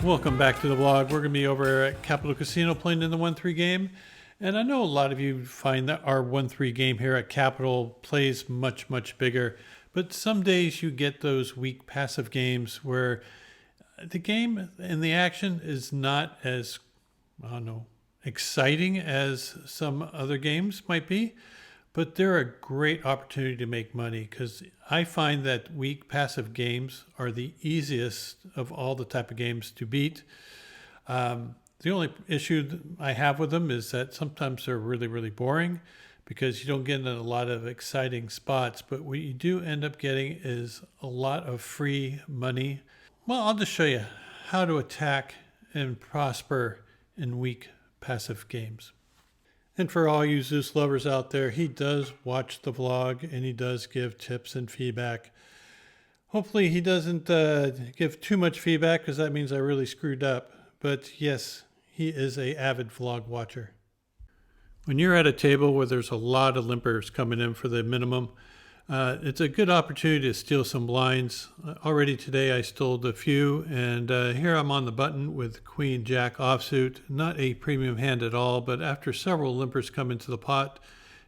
Welcome back to the vlog. We're going to be over at Capital Casino playing in the 1-3 game. And I know a lot of you find that our 1-3 game here at Capital plays much, much bigger. But some days you get those weak passive games where the game and the action is not as, I don't know, exciting as some other games might be. But they're a great opportunity to make money because I find that weak passive games are the easiest of all the type of games to beat. The only issue I have with them is that sometimes they're really, really boring because you don't get in a lot of exciting spots. But what you do end up getting is a lot of free money. Well, I'll just show you how to attack and prosper in weak passive games. And for all you Zeus lovers out there, he does watch the vlog and he does give tips and feedback. Hopefully he doesn't give too much feedback because that means I really screwed up. But yes, he is an avid vlog watcher. When you're at a table where there's a lot of limpers coming in for the minimum, it's a good opportunity to steal some blinds. Already today I stole a few, and here I'm on the button with Queen Jack offsuit. Not a premium hand at all, but after several limpers come into the pot,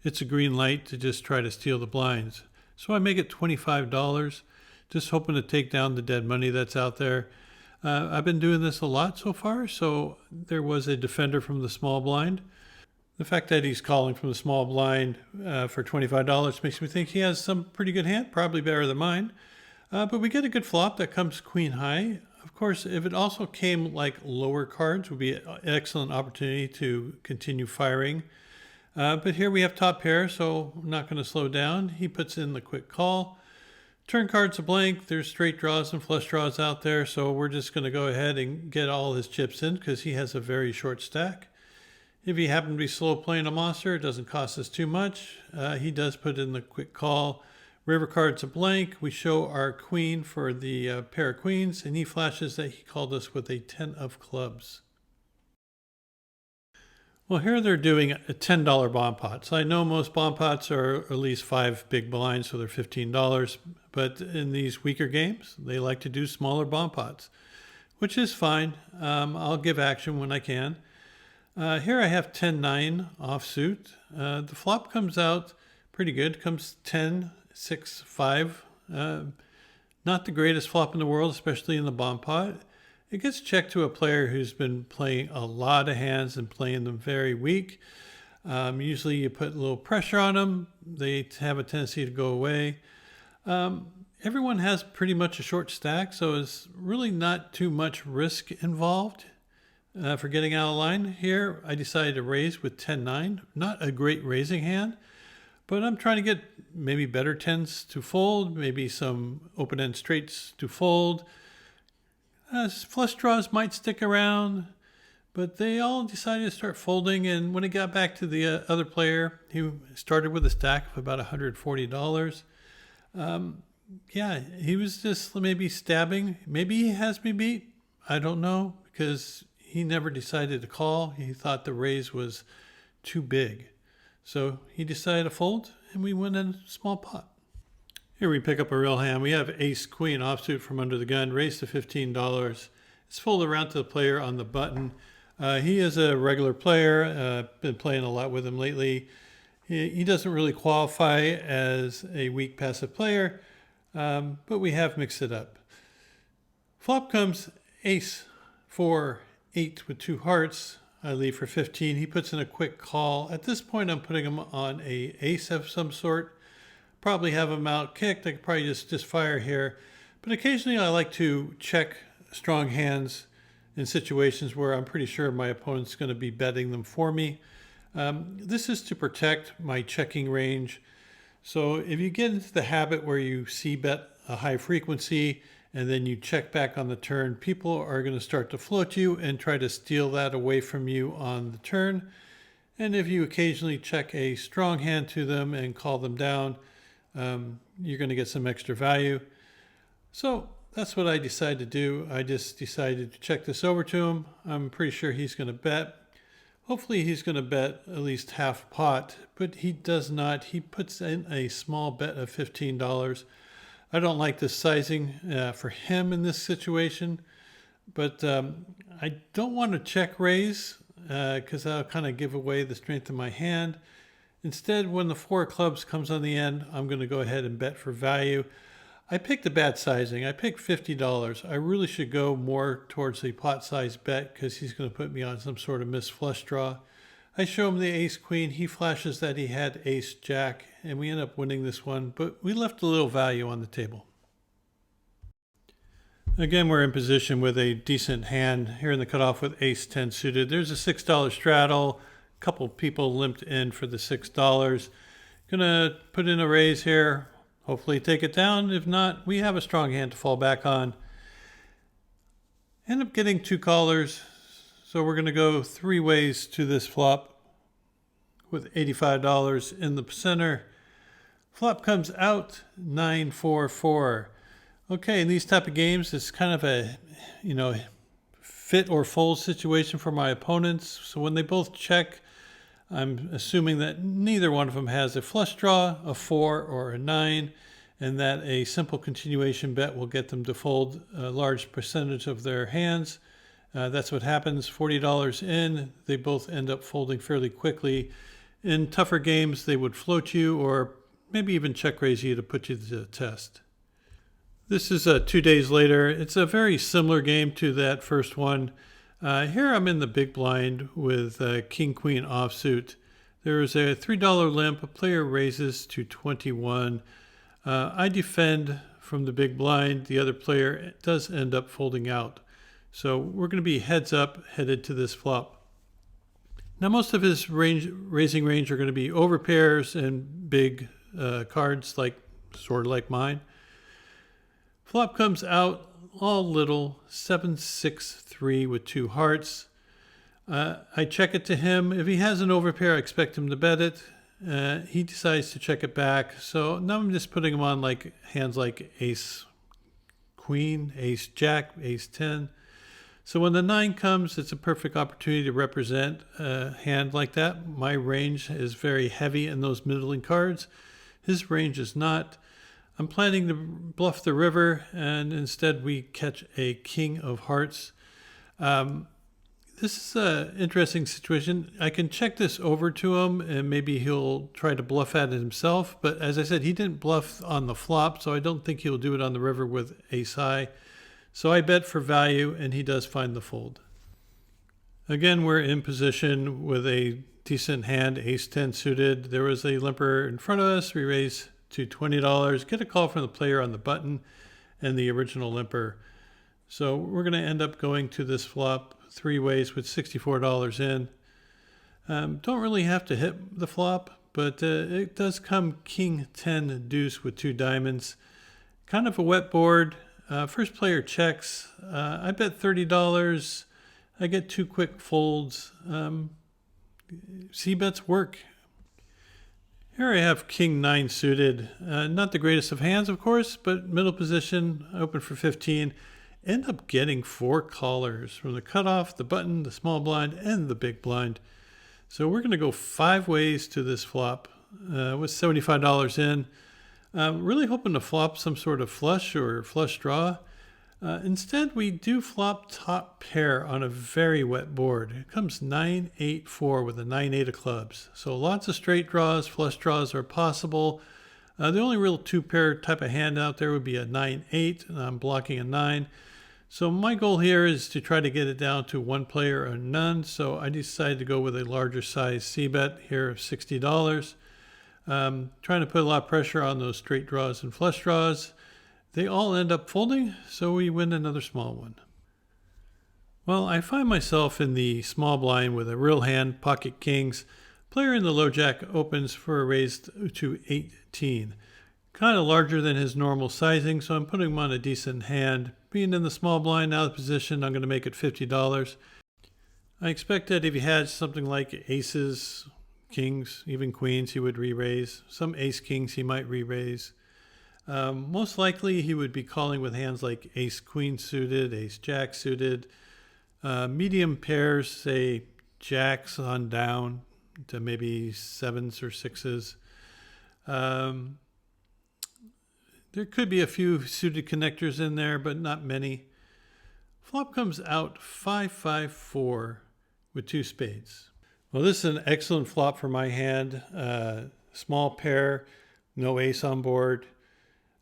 it's a green light to just try to steal the blinds. So I make it $25, just hoping to take down the dead money that's out there. I've been doing this a lot so far, so there was a defender from the small blind. The fact that he's calling from the small blind for $25 makes me think he has some pretty good hand, probably better than mine. But we get a good flop that comes queen high. Of course, if it also came like lower cards, would be an excellent opportunity to continue firing. But here we have top pair, so I'm not going to slow down. He puts in the quick call. Turn card's a blank. There's straight draws and flush draws out there, so we're just going to go ahead and get all his chips in because he has a very short stack. If he happened to be slow playing a monster, it doesn't cost us too much. He does put in the quick call. River card's a blank. We show our queen for the pair of queens, and he flashes that he called us with a 10 of clubs. Well, here they're doing a $10 bomb pot. So I know most bomb pots are at least 5 big blinds, so they're $15. But in these weaker games, they like to do smaller bomb pots, which is fine. I'll give action when I can. Here I have 10-9 offsuit. The flop comes out pretty good. Comes 10-6-5. Not the greatest flop in the world, especially in the bomb pot. It gets checked to a player who's been playing a lot of hands and playing them very weak. Usually you put a little pressure on them. They have a tendency to go away. Everyone has pretty much a short stack, so it's really not too much risk involved. For getting out of line here, I decided to raise with 10-9. Not a great raising hand, but I'm trying to get maybe better 10s to fold, maybe some open-end straights to fold. Flush draws might stick around, but they all decided to start folding, and when it got back to the other player, he started with a stack of about $140. Yeah, he was just maybe stabbing. Maybe he has me beat. I don't know, because he never decided to call. He thought the raise was too big. So he decided to fold, and we went in a small pot. Here we pick up a real hand. We have ace-queen offsuit from under the gun, raised to $15. It's folded around to the player on the button. He is a regular player. Been playing a lot with him lately. He doesn't really qualify as a weak passive player, but we have mixed it up. Flop comes ace-4, 8 with 2 hearts. I leave for 15. He puts in a quick call. At this point, I'm putting him on a ace of some sort. Probably have him out kicked. I could probably just fire here. But occasionally I like to check strong hands in situations where I'm pretty sure my opponent's going to be betting them for me. This is to protect my checking range. So if you get into the habit where you c-bet a high frequency and then you check back on the turn, people are going to start to float you and try to steal that away from you on the turn. And if you occasionally check a strong hand to them and call them down, you're going to get some extra value. So that's what I decided to do. I just decided to check this over to him. I'm pretty sure he's going to bet. Hopefully he's going to bet at least half pot, but he does not. He puts in a small bet of $15. I don't like the sizing for him in this situation. But I don't want to check raise because that'll kind of give away the strength of my hand. Instead, when the 4 of clubs comes on the end, I'm going to go ahead and bet for value. I picked a bad sizing. I picked $50. I really should go more towards the pot size bet because he's going to put me on some sort of missed flush draw. I show him the ace queen. He flashes that he had ace jack, and we end up winning this one, but we left a little value on the table. Again, we're in position with a decent hand here in the cutoff with ace 10 suited. There's a $6 straddle. A couple people limped in for the $6. Gonna put in a raise here. Hopefully take it down. If not, we have a strong hand to fall back on. End up getting 2 callers. So we're going to go 3 ways to this flop with $85 in the center. Flop comes out 9-4-4. Okay, in these type of games, it's kind of a, fit or fold situation for my opponents. So when they both check, I'm assuming that neither one of them has a flush draw, a 4, or a 9, and that a simple continuation bet will get them to fold a large percentage of their hands. That's what happens. $40 in, they both end up folding fairly quickly. In tougher games, they would float you or maybe even check raise you to put you to the test. This is 2 days later. It's a very similar game to that first one. Here I'm in the big blind with King Queen offsuit. There is a $3 limp. A player raises to 21. I defend from the big blind. The other player does end up folding out. So we're going to be heads up headed to this flop. Now most of his raising range are going to be over pairs and big cards, sort of like mine. Flop comes out all little, 7-6-3 with 2 hearts. I check it to him. If he has an overpair, I expect him to bet it. He decides to check it back. So now I'm just putting him on hands like ace queen, ace jack, ace 10. So when the 9 comes, it's a perfect opportunity to represent a hand like that. My range is very heavy in those middling cards. His range is not. I'm planning to bluff the river, and instead we catch a king of hearts. This is an interesting situation. I can check this over to him, and maybe he'll try to bluff at it himself. But as I said, he didn't bluff on the flop, so I don't think he'll do it on the river with ace high. So I bet for value, and he does find the fold. Again, we're in position with a decent hand, ace 10 suited. There was a limper in front of us. We raise to $20. Get a call from the player on the button and the original limper. So we're going to end up going to this flop 3 ways with $64 in. Don't really have to hit the flop, but it does come king 10 deuce with 2 diamonds. Kind of a wet board. First player checks. I bet $30. I get 2 quick folds. C-bets work. Here I have king 9 suited. Not the greatest of hands, of course, but middle position. I open for 15. End up getting 4 callers from the cutoff, the button, the small blind, and the big blind. So we're going to go 5 ways to this flop with $75 in. Really hoping to flop some sort of flush or flush draw. Instead, we do flop top pair on a very wet board. It comes 9-8-4 with a 9-8 of clubs. So lots of straight draws, flush draws are possible. The only real 2-pair type of hand out there would be a 9-8, and I'm blocking a 9. So my goal here is to try to get it down to 1 player or none. So I decided to go with a larger size C-bet here of $60. Trying to put a lot of pressure on those straight draws and flush draws. They all end up folding, so we win another small one. Well, I find myself in the small blind with a real hand, pocket kings. Player in the low jack opens for a raise to 18. Kind of larger than his normal sizing, so I'm putting him on a decent hand. Being in the small blind, out of position, I'm going to make it $50. I expect that if he had something like aces, kings, even queens, he would re-raise. Some ace kings he might re-raise. Most likely he would be calling with hands like ace queen suited, ace jack suited. Medium pairs, say jacks on down to maybe 7s or 6s. There could be a few suited connectors in there, but not many. Flop comes out 5-5-4 with 2 spades. Well, this is an excellent flop for my hand. Small pair, no ace on board.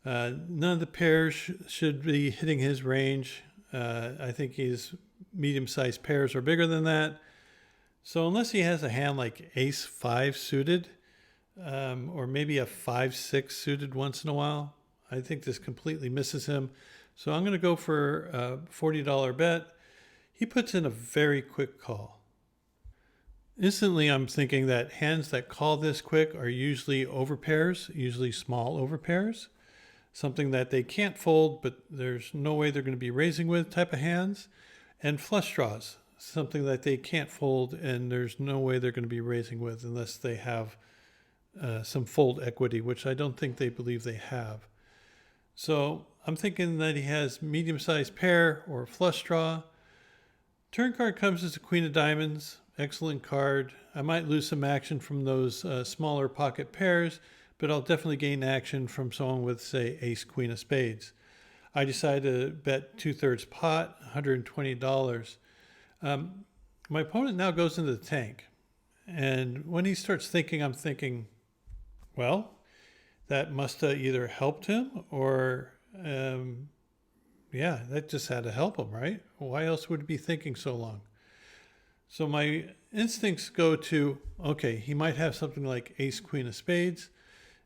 None of the pairs should be hitting his range. I think his medium-sized pairs are bigger than that. So unless he has a hand like ace 5 suited, or maybe a 5-6 suited once in a while, I think this completely misses him. So I'm going to go for a $40 bet. He puts in a very quick call. Instantly, I'm thinking that hands that call this quick are usually overpairs, usually small overpairs, something that they can't fold, but there's no way they're going to be raising with type of hands, and flush draws, something that they can't fold and there's no way they're going to be raising with unless they have some fold equity, which I don't think they believe they have. So I'm thinking that he has medium-sized pair or flush draw. Turn card comes as a queen of diamonds. Excellent card. I might lose some action from those smaller pocket pairs, but I'll definitely gain action from someone with, say, ace queen of spades. I decided to bet 2/3 pot, $120. My opponent now goes into the tank. And when he starts thinking, I'm thinking, well, that must have either helped him or, yeah, that just had to help him, right? Why else would he be thinking so long? So my instincts go to, okay, he might have something like ace queen of spades.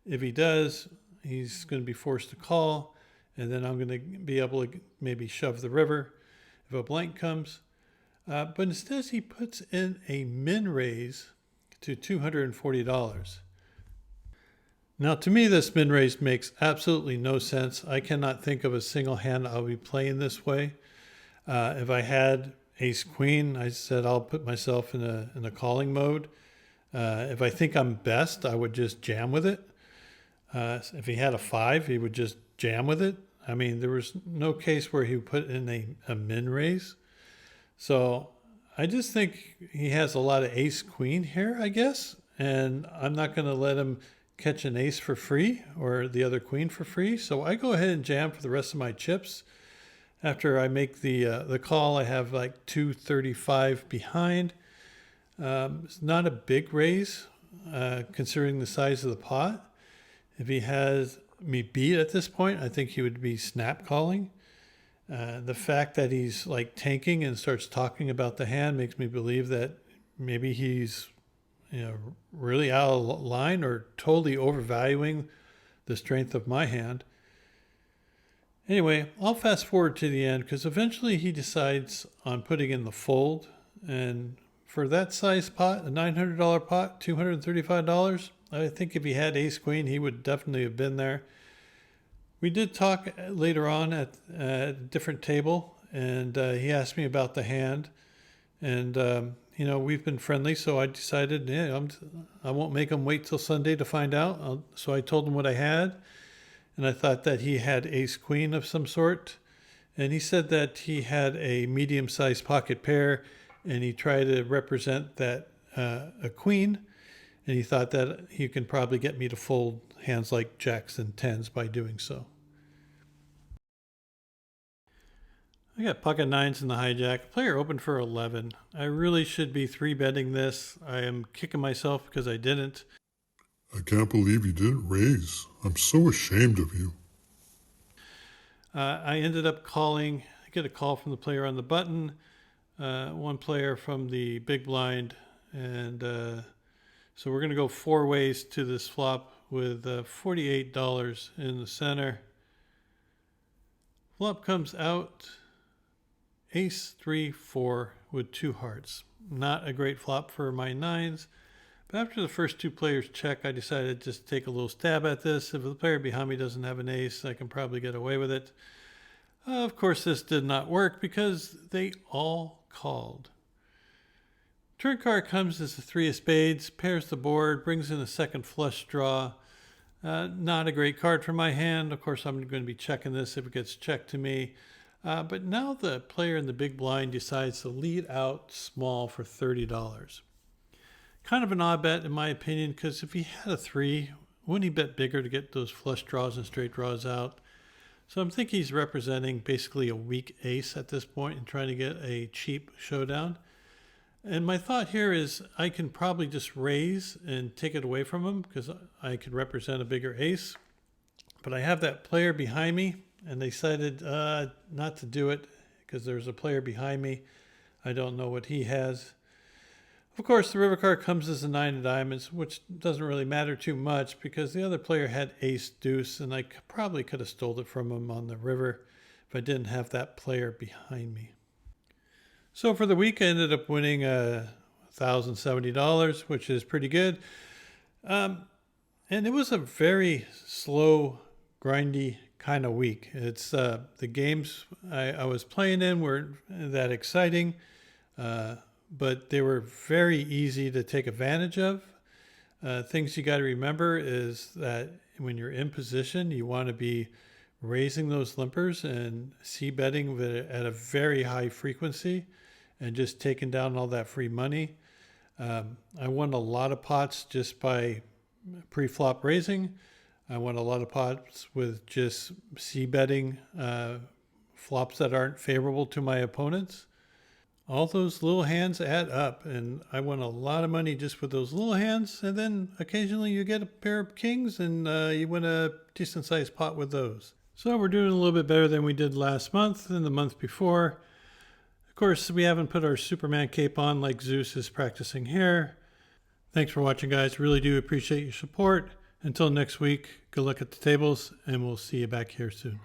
If he does, he's going to be forced to call, and then I'm going to be able to maybe shove the river if a blank comes. But instead, he puts in a min raise to $240. Now, to me, this min raise makes absolutely no sense. I cannot think of a single hand I'll be playing this way. If I had ace queen, I said I'll put myself in a calling mode. If I think I'm best, I would just jam with it. If he had a 5, he would just jam with it. I mean, there was no case where he would put in a min raise. So I just think he has a lot of ace queen here, I guess. And I'm not going to let him catch an ace for free or the other queen for free. So I go ahead and jam for the rest of my chips. After I make the call, I have like 235 behind. It's not a big raise considering the size of the pot. If he has me beat at this point, I think he would be snap calling. The fact that he's like tanking and starts talking about the hand makes me believe that maybe he's really out of line or totally overvaluing the strength of my hand. Anyway, I'll fast forward to the end because eventually he decides on putting in the fold. And for that size pot, a $900 pot, $235, I think if he had ace queen, he would definitely have been there. We did talk later on at a different table, and he asked me about the hand. And, we've been friendly, so I decided I won't make him wait till Sunday to find out. So I told him what I had, and I thought that he had ace queen of some sort. And he said that he had a medium-sized pocket pair, and he tried to represent that a queen, and he thought that he can probably get me to fold hands like jacks and tens by doing so. I got pocket nines in the hijack. Player open for 11. I really should be 3-betting this. I am kicking myself because I didn't. I can't believe you didn't raise. I'm so ashamed of you. I ended up calling. I get a call from the player on the button, one player from the big blind, and so we're going to go 4 ways to this flop with $48 in the center. Flop comes out ace 3-4 with 2 hearts. Not a great flop for my nines, but after the first 2 players check, I decided to just take a little stab at this. If the player behind me doesn't have an ace, I can probably get away with it. Of course, this did not work because they all called. Turn card comes as a 3 of spades, pairs the board, brings in a second flush draw. Not a great card for my hand. Of course, I'm going to be checking this if it gets checked to me. But now the player in the big blind decides to lead out small for $30. Kind of an odd bet in my opinion, because if he had a 3, wouldn't he bet bigger to get those flush draws and straight draws out? So I'm thinking he's representing basically a weak ace at this point and trying to get a cheap showdown. And my thought here is I can probably just raise and take it away from him because I could represent a bigger ace. But I have that player behind me, and they decided not to do it because there's a player behind me. I don't know what he has. Of course, the river card comes as a 9 of diamonds, which doesn't really matter too much because the other player had ace deuce, and I probably could have stole it from him on the river if I didn't have that player behind me. So for the week, I ended up winning $1,070, which is pretty good. And it was a very slow, grindy kind of week. It's the games I was playing in weren't that exciting, but they were very easy to take advantage of. Things you got to remember is that when you're in position, you want to be raising those limpers and c-betting at a very high frequency and just taking down all that free money. I won a lot of pots just by pre-flop raising. I won a lot of pots with just c-betting flops that aren't favorable to my opponents. All those little hands add up, and I won a lot of money just with those little hands. And then occasionally you get a pair of kings and you win a decent sized pot with those. So we're doing a little bit better than we did last month and the month before. Of course, we haven't put our Superman cape on like Zeus is practicing here. Thanks for watching, guys. Really do appreciate your support. Until next week, good luck at the tables, and we'll see you back here soon.